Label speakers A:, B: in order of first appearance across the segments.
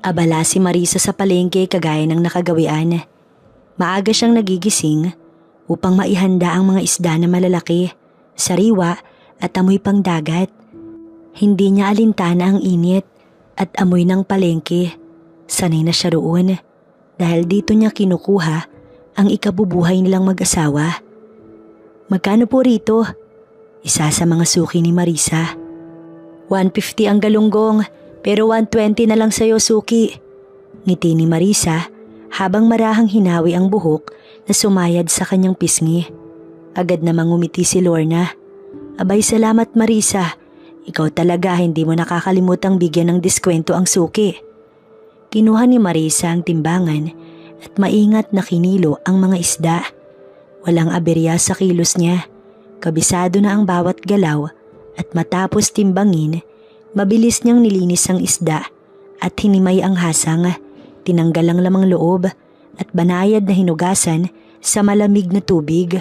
A: Abala si Marisa sa palengke kagaya ng nakagawian. Maaga siyang nagigising upang maihanda ang mga isda na malalaki, sariwa at amoy pang dagat. Hindi niya alintana ang init at amoy ng palengke. Sanay na siya roon dahil dito niya kinukuha ang ikabubuhay nilang mag-asawa. Magkano po rito? Isa sa mga suki ni Marisa. 150 ang galunggong pero 120 na lang sa'yo suki. Ngiti ni Marisa habang marahang hinawi ang buhok na sumayad sa kanyang pisngi. Agad namang ngumiti si Lorna. Abay salamat Marisa, ikaw talaga hindi mo nakakalimutang bigyan ng diskwento ang suki. Kinuha ni Marisa ang timbangan at maingat na kinilo ang mga isda. Walang aberya sa kilos niya, kabisado na ang bawat galaw at matapos timbangin, mabilis niyang nilinis ang isda at hinimay ang hasang, tinanggal ang lamang loob at banayad na hinugasan sa malamig na tubig.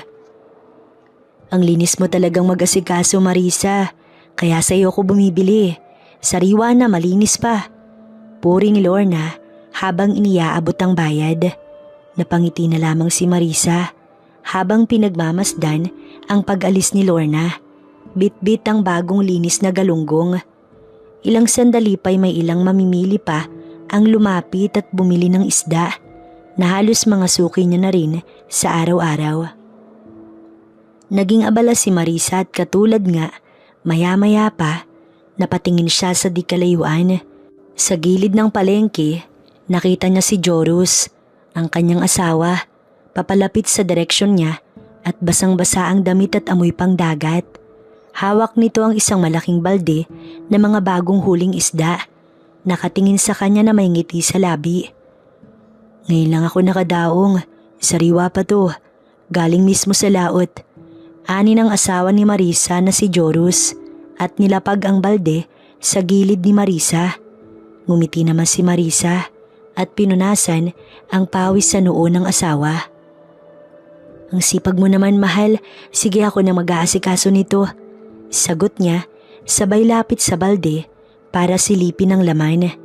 A: Ang linis mo talagang mag-asikaso Marisa, kaya sa iyo ko bumibili. Sariwa na malinis pa. Puri ni Lorna habang iniaabot ang bayad. Napangiti na lamang si Marisa habang pinagmamasdan ang pag-alis ni Lorna. Bit-bit ang bagong linis na galunggong. Ilang sandali pa'y may ilang mamimili pa ang lumapit at bumili ng isda na halos mga suki niya na rin sa araw-araw. Naging abala si Marisa at katulad nga, maya-maya pa, napatingin siya sa di kalayuan. Sa gilid ng palengke, nakita niya si Joros, ang kanyang asawa, papalapit sa direksyon niya at basang-basa ang damit at amoy pang dagat. Hawak nito ang isang malaking balde na mga bagong huling isda. Nakatingin sa kanya na may ngiti sa labi. Ngayon lang ako nakadaong, sariwa pa to, galing mismo sa laot. Ani ng asawa ni Marisa na si Joros at nilapag ang balde sa gilid ni Marisa. Ngumiti naman si Marisa at pinunasan ang pawis sa noo ng asawa. Ang sipag mo naman mahal, sige ako na mag-aasikaso nito. Sagot niya, sabay lapit sa balde para silipin ang laman.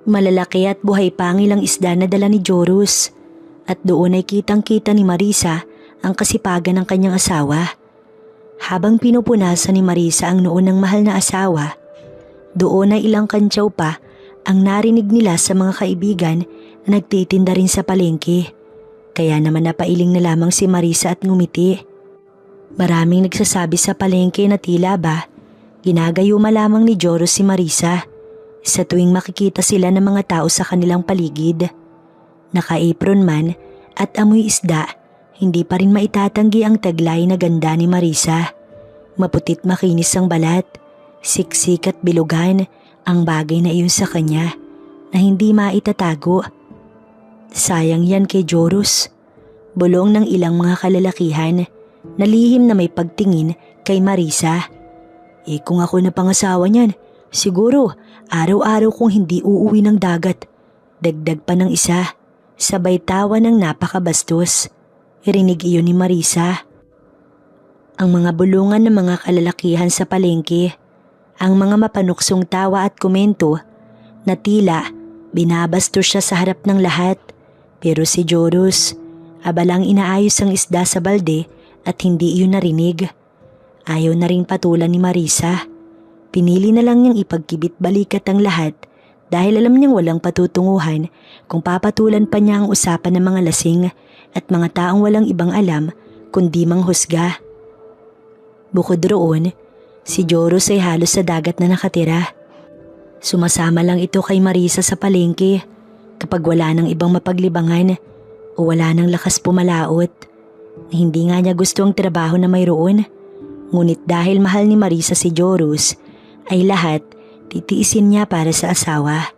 A: Malalaki at buhay pa ang ilang isda na dala ni Joros at doon ay kitang-kita ni Marisa ang kasipagan ng kanyang asawa. Habang pinupunasan ni Marisa ang noo ng mahal na asawa, doon ay ilang kantsaw pa ang narinig nila sa mga kaibigan na nagtitinda rin sa palengke. Kaya naman napailing na lamang si Marisa at ngumiti. Maraming nagsasabi sa palengke na tila ba, ginagayuma lamang ni Joros si Marisa sa tuwing makikita sila ng mga tao sa kanilang paligid. Naka-apron man at amoy isda, hindi pa rin maitatanggi ang taglay na ganda ni Marisa. Maputit makinis ang balat, siksik at bilugan ang bagay na iyon sa kanya na hindi maitatago. Sayang yan kay Joros. Bulong ng ilang mga kalalakihan na lihim na may pagtingin kay Marisa. Kung ako na pangasawa niyan, siguro araw-araw kong hindi uuwi ng dagat. Dagdag pa ng isa, sabay tawa ng napakabastos. Rinig iyon ni Marisa. Ang mga bulungan ng mga kalalakihan sa palengke, ang mga mapanuksong tawa at komento na tila binabastos siya sa harap ng lahat. Pero si Joros, abalang inaayos ang isda sa balde at hindi iyon narinig. Ayaw na rin patulan ni Marisa. Pinili na lang niyang ipagkibit balikat ang lahat dahil alam niyang walang patutunguhan kung papatulan pa niya ang usapan ng mga lasing at mga taong walang ibang alam kundi manghusga. Bukod roon, si Joros ay halos sa dagat na nakatira. Sumasama lang ito kay Marisa sa palengke kapag wala ng ibang mapaglibangan o wala ng lakas pumalaot. Hindi nga niya gusto ang trabaho na mayroon. Ngunit dahil mahal ni Marisa si Joros, ay lahat titiisin niya para sa asawa.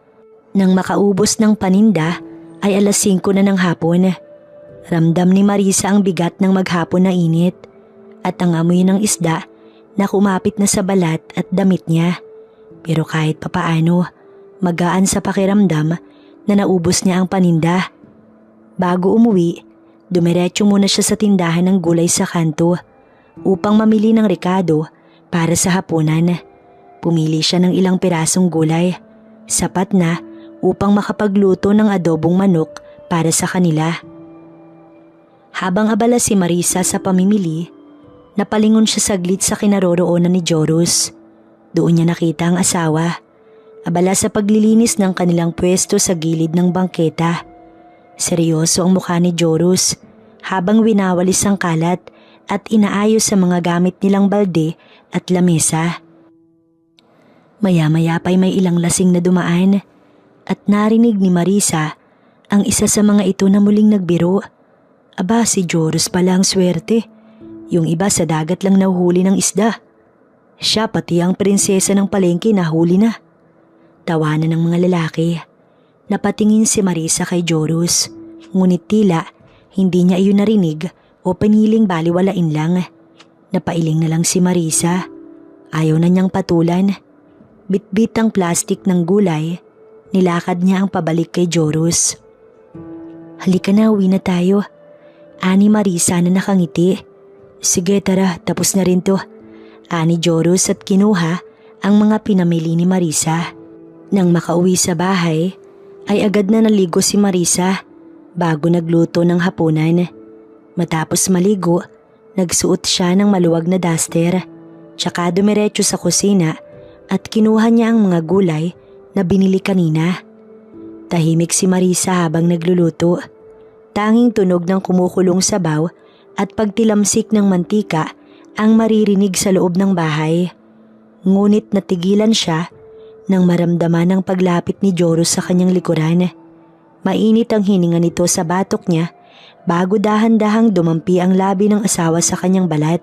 A: Nang makaubos ng paninda ay 5:00 na ng hapon. Ramdam ni Marisa ang bigat ng maghapon na init at ang amoy ng isda na kumapit na sa balat at damit niya. Pero kahit papaano, magaan sa pakiramdam na naubos niya ang paninda. Bago umuwi, dumiretso muna siya sa tindahan ng gulay sa kanto upang mamili ng rekado para sa hapunan. Pumili siya ng ilang pirasong gulay, sapat na upang makapagluto ng adobong manok para sa kanila. Habang abala si Marisa sa pamimili, napalingon siya saglit sa kinaroroonan ni Joros. Doon niya nakita ang asawa, abala sa paglilinis ng kanilang pwesto sa gilid ng bangketa. Seryoso ang mukha ni Joros habang winawalis ang kalat at inaayos sa mga gamit nilang balde at lamesa. Maya-maya pa'y may ilang lasing na dumaan at narinig ni Marisa ang isa sa mga ito na muling nagbiro. Aba, si Joros pala ang swerte. Yung iba sa dagat lang nahuhuli ng isda. Siya pati ang prinsesa ng palengke nahuli na. Tawanan ng mga lalaki. Napatingin si Marisa kay Joros, ngunit tila hindi niya iyon narinig o piniling baliwalain lang. Napailing na lang si Marisa. Ayaw na niyang patulan. Bitbit ang plastik ng gulay, nilakad niya ang pabalik kay Joros. Halika na, uwi na tayo. Ani Marisa na nakangiti. Sige tara, tapos na rin to. Ani Joros at kinuha ang mga pinamili ni Marisa. Nang makauwi sa bahay, ay agad na naligo si Marisa bago nagluto ng hapunan. Matapos maligo, nagsuot siya ng maluwag na duster, tsaka dumiretso sa kusina at kinuha niya ang mga gulay na binili kanina. Tahimik si Marisa habang nagluluto. Tanging tunog ng kumukulong sabaw at pagtilamsik ng mantika ang maririnig sa loob ng bahay. Ngunit natigilan siya nang maramdaman ang paglapit ni Joros sa kanyang likuran. Mainit ang hininga nito sa batok niya bago dahan-dahang dumampi ang labi ng asawa sa kanyang balat.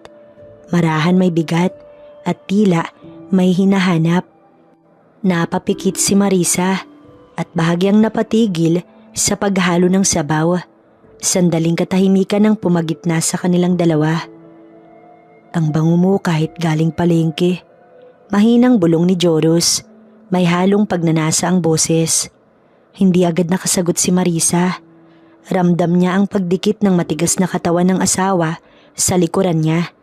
A: Marahan may bigat at tila may hinahanap. Napapikit si Marisa at bahagyang napatigil sa paghalo ng sabaw. Sandaling katahimikan ang pumagitna sa kanilang dalawa. Ang bango mo kahit galing palengke. Mahinang bulong ni Joros. May halong pagnanasa ang boses. Hindi agad nakasagot si Marisa. Ramdam niya ang pagdikit ng matigas na katawan ng asawa sa likuran niya.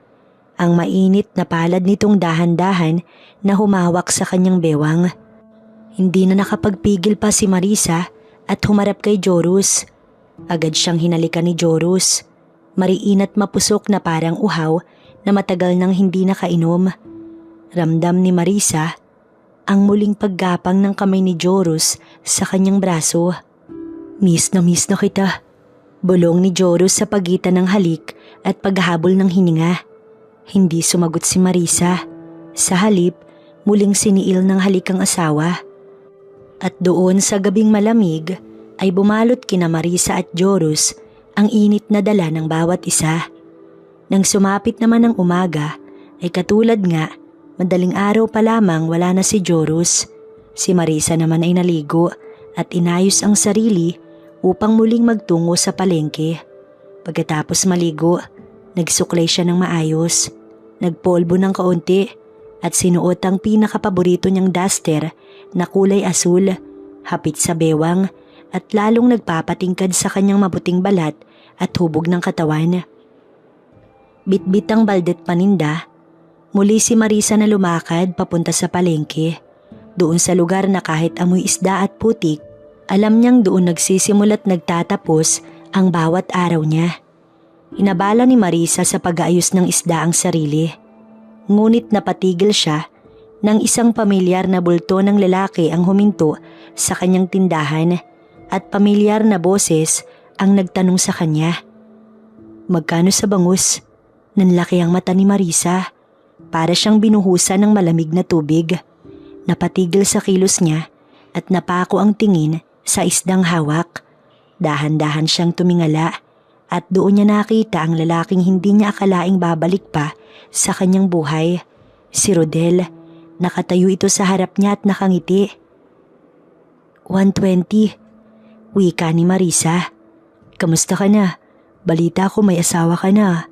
A: Ang mainit na palad nitong dahan-dahan na humawak sa kanyang bewang. Hindi na nakapagpigil pa si Marisa at humarap kay Joros. Agad siyang hinalikan ni Joros. Mariin at mapusok na parang uhaw na matagal nang hindi nakainom. Ramdam ni Marisa ang muling paggapang ng kamay ni Joros sa kanyang braso. Miss na kita. Bulong ni Joros sa pagitan ng halik at paghabol ng hininga. Hindi sumagot si Marisa. Sa halip, muling siniil ng halik ang asawa. At doon sa gabing malamig ay bumalot kina Marisa at Joros ang init na dala ng bawat isa. Nang sumapit naman ang umaga ay katulad nga, madaling araw pa lamang wala na si Joros. Si Marisa naman ay naligo at inayos ang sarili upang muling magtungo sa palengke. Pagkatapos maligo, nagsuklay siya ng maayos, nagpolbo ng kaunti at sinuot ang pinakapaborito niyang duster na kulay asul, hapit sa bewang at lalong nagpapatingkad sa kanyang mabuting balat at hubog ng katawan. Bitbit ang baldet paninda, muli si Marisa na lumakad papunta sa palengke. Doon sa lugar na kahit amoy isda at putik, alam niyang doon nagsisimula't nagtatapos ang bawat araw niya. Inabala ni Marisa sa pag-aayos ng isda ang sarili. Ngunit napatigil siya nang isang pamilyar na bulto ng lalaki ang huminto sa kanyang tindahan at pamilyar na boses ang nagtanong sa kanya. Magkano sa bangus? Nanlaki ang mata ni Marisa. Para siyang binuhusan ng malamig na tubig. Napatigil sa kilos niya at napako ang tingin sa isdang hawak. Dahan-dahan siyang tumingala at doon niya nakita ang lalaking hindi niya akalaing babalik pa sa kanyang buhay. Si Rodel. Nakatayo ito sa harap niya at nakangiti. 120. Wika ni Marisa. Kamusta ka na? Balita ko may asawa ka na.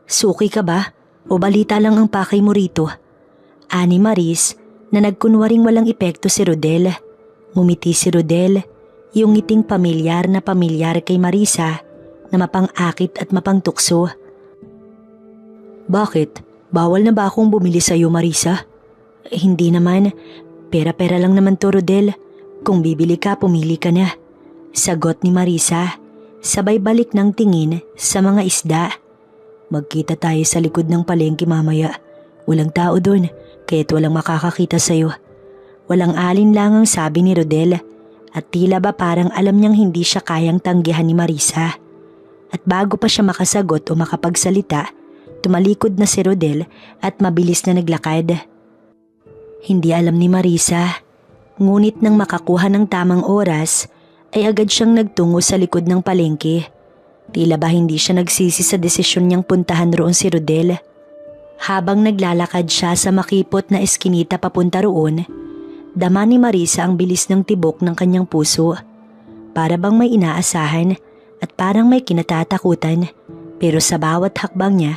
A: Suki ka ba? O balita lang ang pakay mo rito? Ani Maris na nagkunwaring walang epekto si Rodel. Ngumiti si Rodel, yung ngiting pamilyar na pamilyar kay Marisa na mapang-akit at mapangtukso. Bakit? Bawal na ba akong bumili sa'yo, Marisa? Hindi naman. Pera-pera lang naman to, Rodel. Kung bibili ka, pumili ka na. Sagot ni Marisa, sabay balik ng tingin sa mga isda. Magkita tayo sa likod ng palengke mamaya. Walang tao doon, kaya't walang makakakita sa'yo. Walang alinlangang sabi ni Rodel at tila ba parang alam niyang hindi siya kayang tanggihan ni Marisa. At bago pa siya makasagot o makapagsalita, tumalikod na si Rodel at mabilis na naglakad. Hindi alam ni Marisa, ngunit nang makakuha ng tamang oras ay agad siyang nagtungo sa likod ng palengke. Tila ba hindi siya nagsisi sa desisyon niyang puntahan roon si Rodel. Habang naglalakad siya sa makipot na eskinita papunta roon, dama ni Marisa ang bilis ng tibok ng kanyang puso. Para bang may inaasahan at parang may kinatatakutan, pero sa bawat hakbang niya,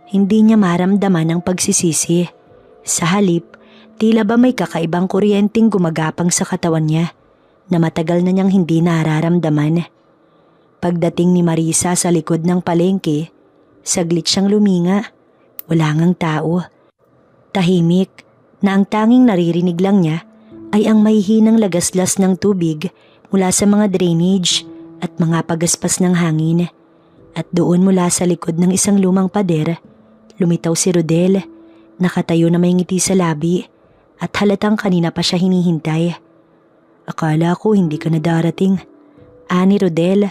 A: hindi niya maramdaman ang pagsisisi. Sa halip, tila ba may kakaibang kuryenteng gumagapang sa katawan niya na matagal na niyang hindi nararamdaman. Pagdating ni Marisa sa likod ng palengke, saglit siyang luminga. Wala ngang tao. Tahimik na ang tanging naririnig lang niya ay ang mahihinang lagaslas ng tubig mula sa mga drainage at mga pagaspas ng hangin. At doon mula sa likod ng isang lumang pader, lumitaw si Rodel, nakatayo na may ngiti sa labi at halatang kanina pa siya hinihintay. Akala ko hindi ka na darating. Ani Rodel,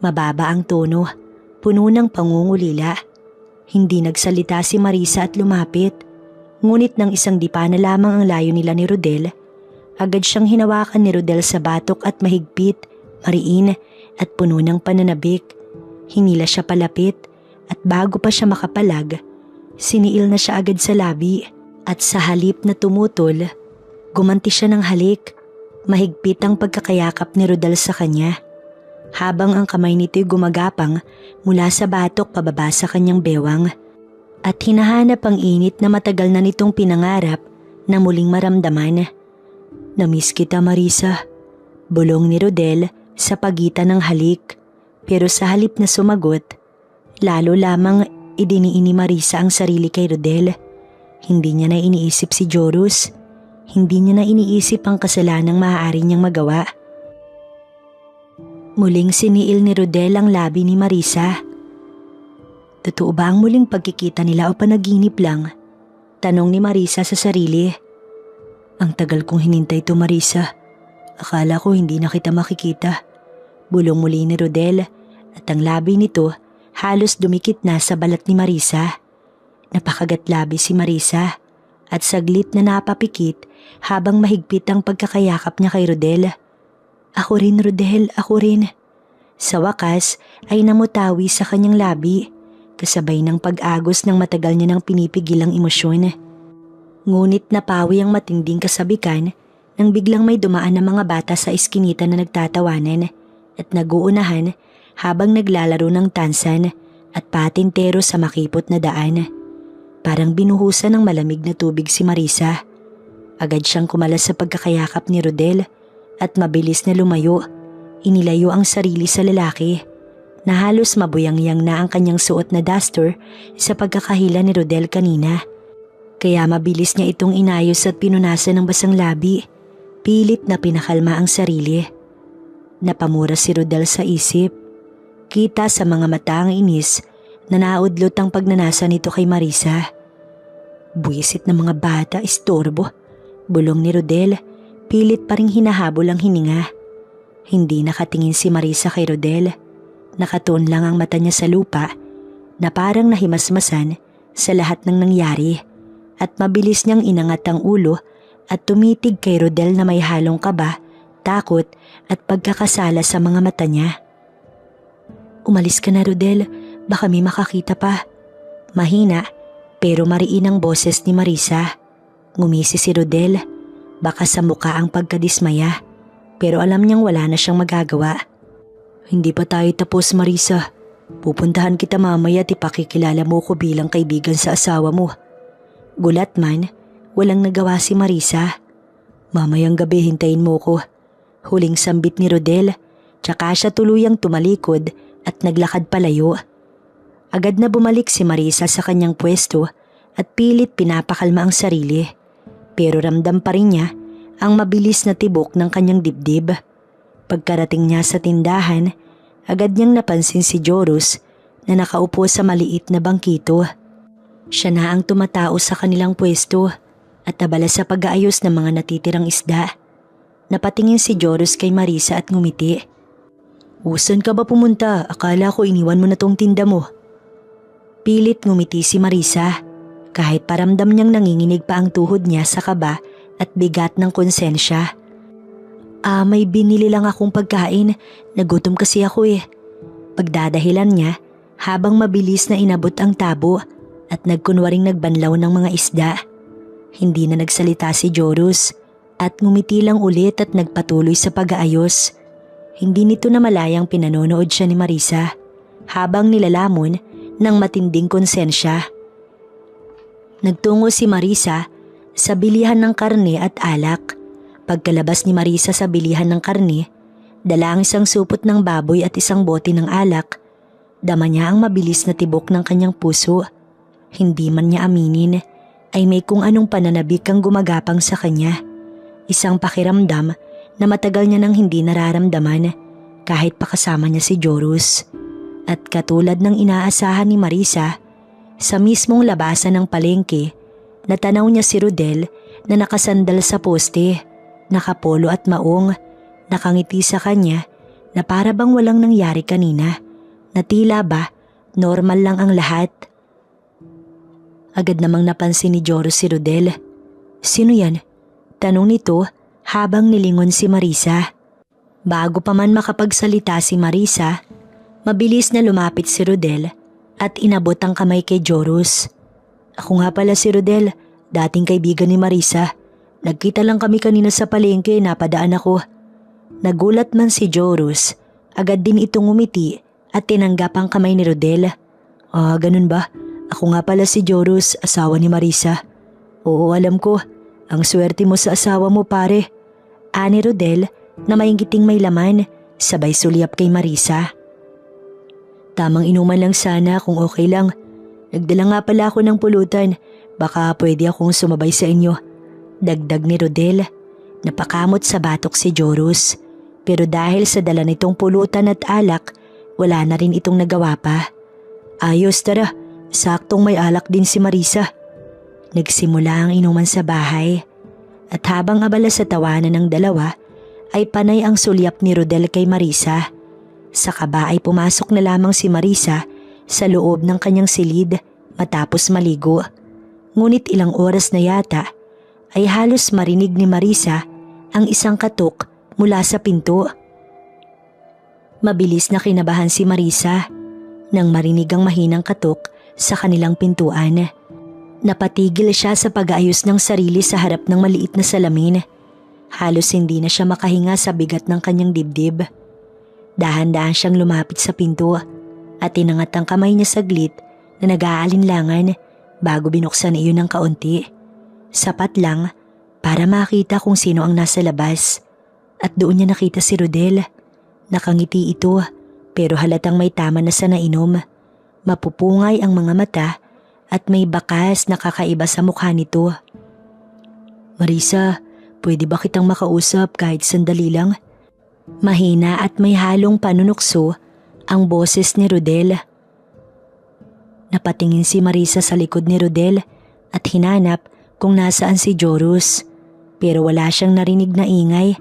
A: mababa ang tono, puno ng pangungulila. Hindi nagsalita si Marisa at lumapit, ngunit nang isang dipa na lamang ang layo nila ni Rodel, agad siyang hinawakan ni Rodel sa batok at mahigpit, mariin at puno ng pananabik. Hinila siya palapit at bago pa siya makapalag, siniil na siya agad sa labi at sa halip na tumutol, gumanti siya ng halik. Mahigpit ang pagkakayakap ni Rodel sa kanya. Habang ang kamay nito'y gumagapang mula sa batok pababa sa kanyang bewang at hinahanap ang init na matagal na nitong pinangarap na muling maramdaman. Namiss kita Marisa, bulong ni Rodel sa pagitan ng halik, pero sa halip na sumagot, lalo lamang idiniin ni Marisa ang sarili kay Rodel. Hindi niya na iniisip si Joros, hindi niya na iniisip ang kasalanang maaari niyang magawa. Muling siniil ni Rodel ang labi ni Marisa. Totoo ba ang muling pagkikita nila o panaginip lang? Tanong ni Marisa sa sarili. Ang tagal kong hinintay to Marisa. Akala ko hindi na kita makikita. Bulong muli ni Rodel at ang labi nito halos dumikit na sa balat ni Marisa. Napakagat labi si Marisa at saglit na napapikit habang mahigpit ang pagkakayakap niya kay Rodel. Ako rin Rodel, ako rin. Sa wakas ay namutawi sa kanyang labi, kasabay ng pag-agos ng matagal niya ng pinipigilang emosyon. Ngunit napawi ang matinding kasabikan nang biglang may dumaan na mga bata sa eskinita na nagtatawanan at naguunahan habang naglalaro ng tansan at patintero sa makipot na daan. Parang binuhusan ng malamig na tubig si Marisa. Agad siyang kumalas sa pagkakayakap ni Rodel at mabilis na lumayo. Inilayo ang sarili sa lalaki na halos mabuyang-yang na ang kanyang suot na duster sa pagkakahila ni Rodel kanina. Kaya mabilis niya itong inayos at pinunasan ng basang labi. Pilit na pinakalma ang sarili. Napamura si Rodel sa isip. Kita sa mga mata ang inis na naudlot ang pagnanasa nito kay Marisa. Buwisit na mga bata, istorbo. Bulong ni Rodel, pilit pa ring hinahabol ang hininga. Hindi nakatingin si Marisa kay Rodel. Nakatuon lang ang mata niya sa lupa na parang nahimasmasan sa lahat ng nangyari at mabilis niyang inangat ang ulo at tumitig kay Rodel na may halong kaba, takot at pagkakasala sa mga mata niya. Umalis ka na Rodel, baka may makakita pa. Mahina pero mariin ang boses ni Marisa. Ngumisi si Rodel, baka sa muka ang pagkadismaya. Pero alam niyang wala na siyang magagawa. Hindi pa tayo tapos Marisa. Pupuntahan kita mamaya at ipakikilala mo ko bilang kaibigan sa asawa mo. Gulat man, walang nagawa si Marisa. Mamayang gabi hintayin mo ko. Huling sambit ni Rodel, tsaka siya tuluyang tumalikod at naglakad palayo. Agad na bumalik si Marisa sa kanyang pwesto at pilit pinapakalma ang sarili. Pero ramdam pa rin niya ang mabilis na tibok ng kanyang dibdib. Pagkarating niya sa tindahan, agad niyang napansin si Joros na nakaupo sa maliit na bangkito. Siya na ang tumatao sa kanilang pwesto at abala sa pag-aayos ng mga natitirang isda. Napatingin si Joros kay Marisa at ngumiti. "Usan ka ba pumunta? Akala ko iniwan mo na tong tinda mo." Pilit ngumiti si Marisa, kahit paramdam niyang nanginginig pa ang tuhod niya sa kaba at bigat ng konsensya. May binili lang akong pagkain. Nagutom kasi ako eh." Pagdadahilan niya habang mabilis na inabot ang tabo at nagkunwaring nagbanlaw ng mga isda. Hindi na nagsalita si Joros at ngumiti lang ulit at nagpatuloy sa pag-aayos. Hindi nito na malayang pinanonood siya ni Marisa habang nilalamon ng matinding konsensya. Nagtungo si Marisa sa bilihan ng karne at alak. Pagkalabas ni Marisa sa bilihan ng karne, dala ang isang supot ng baboy at isang bote ng alak. Dama niya ang mabilis na tibok ng kanyang puso. Hindi man niya aminin, ay may kung anong pananabik ang gumagapang sa kanya. Isang pakiramdam na matagal niya nang hindi nararamdaman kahit pakasama niya si Joros. At katulad ng inaasahan ni Marisa, sa mismong labasan ng palengke, natanaw niya si Rodel na nakasandal sa poste, nakapolo at maong, nakangiti sa kanya na para bang walang nangyari kanina, na tila ba normal lang ang lahat. Agad namang napansin ni Joros si Rodel. "Sino yan?" tanong nito habang nilingon si Marisa. Bago pa man makapagsalita si Marisa, mabilis na lumapit si Rodel at inabot ang kamay kay Joros. "Ako nga pala si Rodel, dating kaibigan ni Marisa. Nagkita lang kami kanina sa palengke, napadaan ako." Nagulat man si Joros, agad din itong umiti at tinanggap ang kamay ni Rodel. Ganun ba? Ako nga pala si Joros, asawa ni Marisa." "Oo, alam ko. Ang swerte mo sa asawa mo, pare." Ani Rodel na mainggiting may laman, sabay sulyap kay Marisa. "Tamang inuman lang sana kung okay lang. Nagdala nga pala ako ng pulutan, baka pwede akong sumabay sa inyo." Dagdag ni Rodel. Napakamot sa batok si Joros, pero dahil sa dala nitong pulutan at alak, wala na rin itong nagawa pa. "Ayos, tara. Saktong may alak din si Marisa." Nagsimula ang inuman sa bahay at habang abala sa tawanan ng dalawa ay panay ang sulyap ni Rodel kay Marisa. Sa kaba ay pumasok na lamang si Marisa sa loob ng kanyang silid matapos maligo. Ngunit ilang oras na yata ay halos marinig ni Marisa ang isang katok mula sa pinto. Mabilis na kinabahan si Marisa nang marinig ang mahinang katok sa kanilang pintuan. Napatigil siya sa pag-aayos ng sarili sa harap ng maliit na salamin. Halos hindi na siya makahinga sa bigat ng kanyang dibdib. Dahan-dahan siyang lumapit sa pinto at tinangat ang kamay niya saglit na nag-aalinlangan bago binuksan iyon ng kaunti. Sapat lang para makita kung sino ang nasa labas. At doon niya nakita si Rodel. Nakangiti ito pero halatang may tama na sa nainom. Mapupungay ang mga mata at may bakas na kakaiba sa mukha nito. "Marisa, pwede ba kitang makausap kahit sandali lang?" Mahina at may halong panunukso ang boses ni Rodel. Napatingin si Marisa sa likod ni Rodel at hinanap kung nasaan si Joros, pero wala siyang narinig na ingay.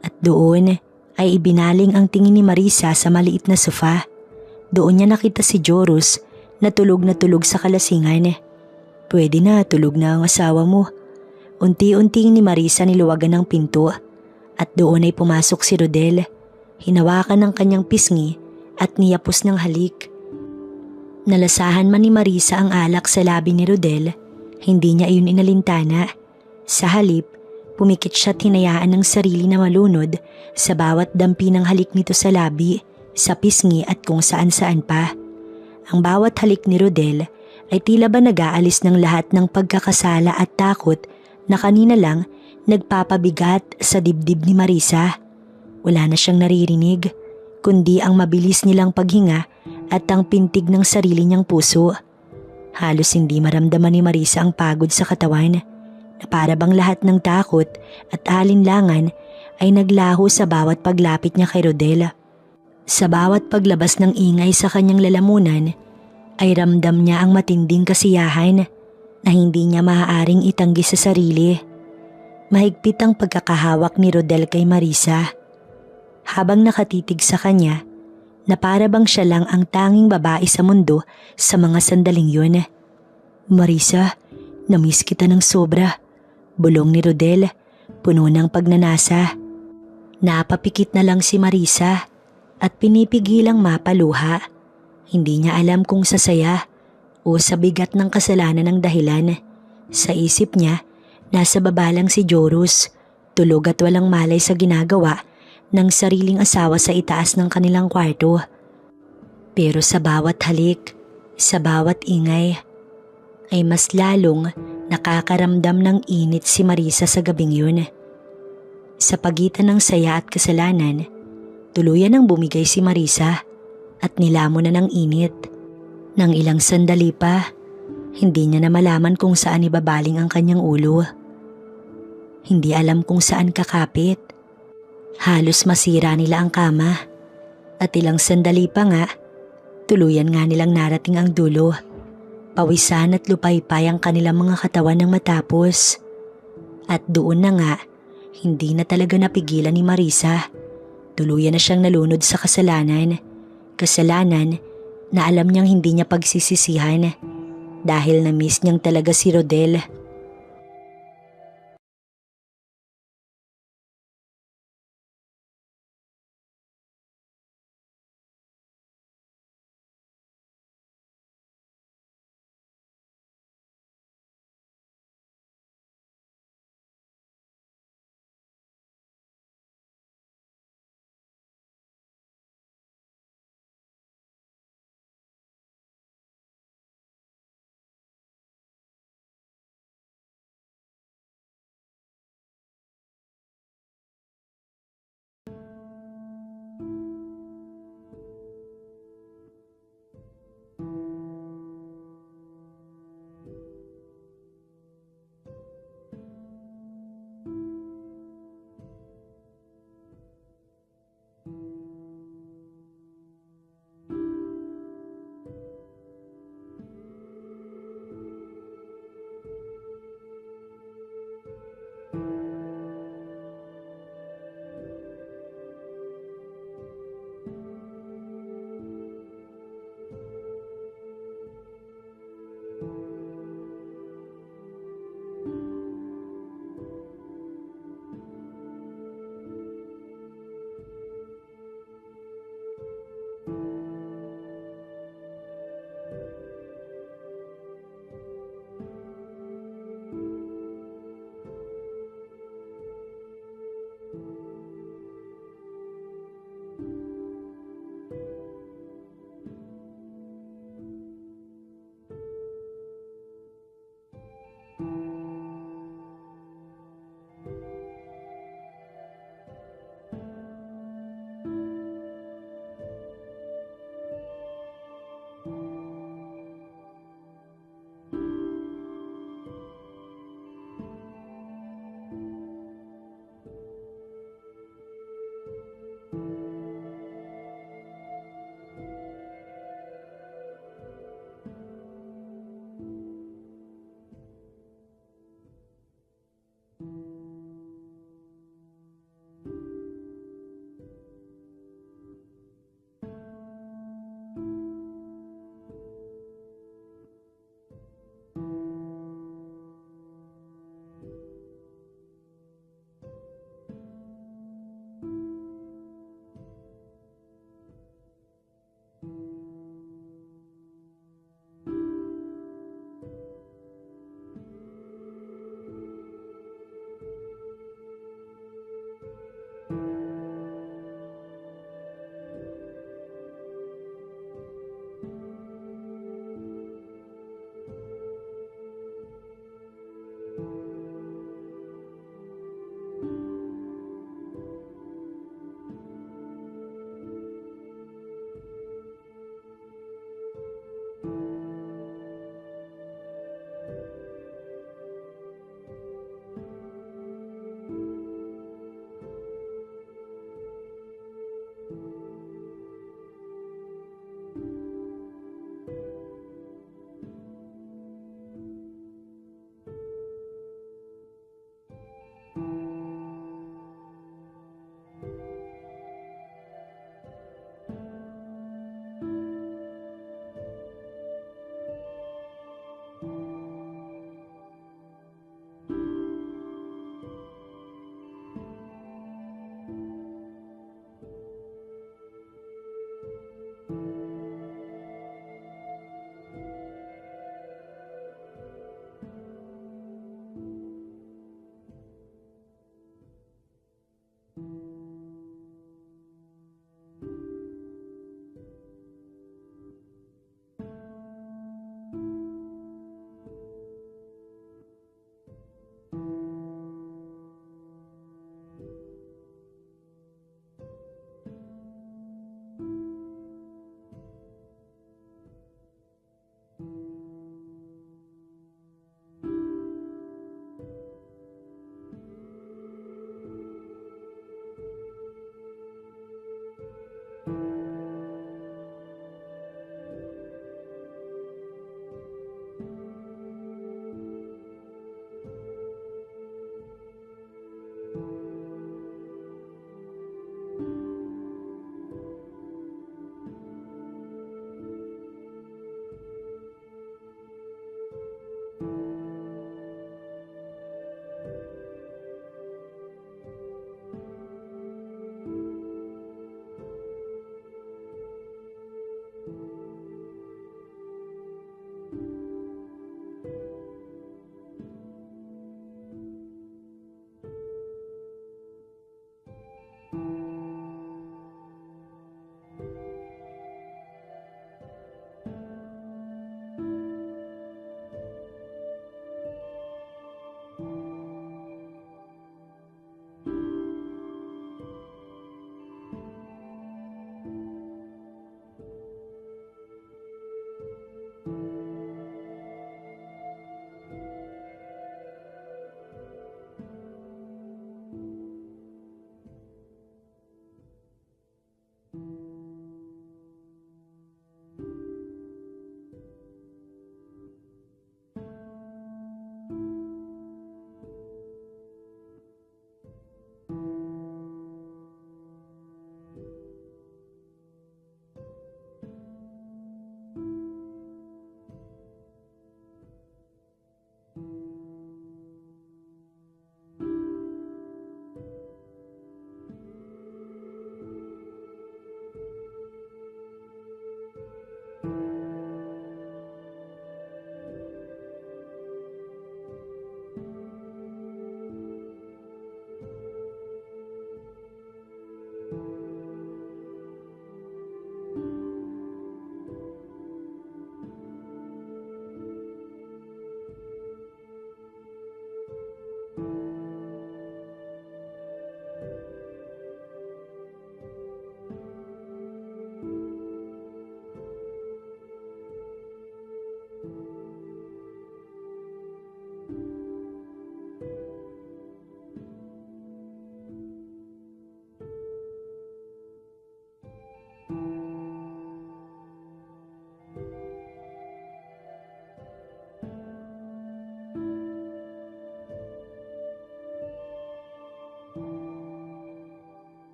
A: At doon ay ibinaling ang tingin ni Marisa sa maliit na sofa. Doon niya nakita si Joros na tulog sa kalasingan. "Pwede na, tulog na ang asawa mo." Unti-unting ni Marisa niluwagan ng pinto at doon ay pumasok si Rodel. Hinawakan ng kanyang pisngi at niyapos ng halik. Nalasahan man ni Marisa ang alak sa labi ni Rodel, hindi niya iyon inalintana. Sa halip, pumikit siya at hinayaan ng sarili na malunod sa bawat dampi ng halik nito sa labi, sa pisngi at kung saan-saan pa. Ang bawat halik ni Rodel ay tila ba nag-aalis ng lahat ng pagkakasala at takot na kanina lang nagpapabigat sa dibdib ni Marisa. Wala na siyang naririnig, kundi ang mabilis nilang paghinga at ang pintig ng sarili niyang puso. Halos hindi maramdaman ni Marisa ang pagod sa katawan. na para bang lahat ng takot at alinlangan ay naglaho sa bawat paglapit niya kay Rodel. Sa bawat paglabas ng ingay sa kanyang lalamunan ay ramdam niya ang matinding kasiyahan na hindi niya maaaring itanggi sa sarili. Mahigpit ang pagkakahawak ni Rodel kay Marisa. Habang nakatitig sa kanya na para bang siya lang ang tanging babae sa mundo sa mga sandaling yun. "Marisa, namiss kita ng sobra," bulong ni Rodel, puno ng pagnanasa. Napapikit na lang si Marisa at pinipigilang mapaluha. Hindi niya alam kung sa saya o sa bigat ng kasalanan ng dahilan. Sa isip niya, nasa baba lang si Joros, tulog at walang malay sa ginagawa ng sariling asawa sa itaas ng kanilang kwarto. Pero sa bawat halik, sa bawat ingay, ay mas lalong nakakaramdam ng init si Marisa sa gabing yun. Sa pagitan ng saya at kasalanan, tuluyan ang bumigay si Marisa at nilamon na ng init. Nang ilang sandali pa, hindi niya na malaman kung saan ibabaling ang kanyang ulo. Hindi alam kung saan kakapit. Halos masira nila ang kama. At ilang sandali pa nga, tuluyan nga nilang narating ang dulo. Pawisan at lupaypay ang kanilang mga katawan ng matapos. At doon na nga, hindi na talaga napigilan ni Marisa. Tuluyan na siyang nalunod sa kasalanan. Kasalanan na alam niyang hindi niya pagsisisihan dahil na-miss niyang talaga si Rodel.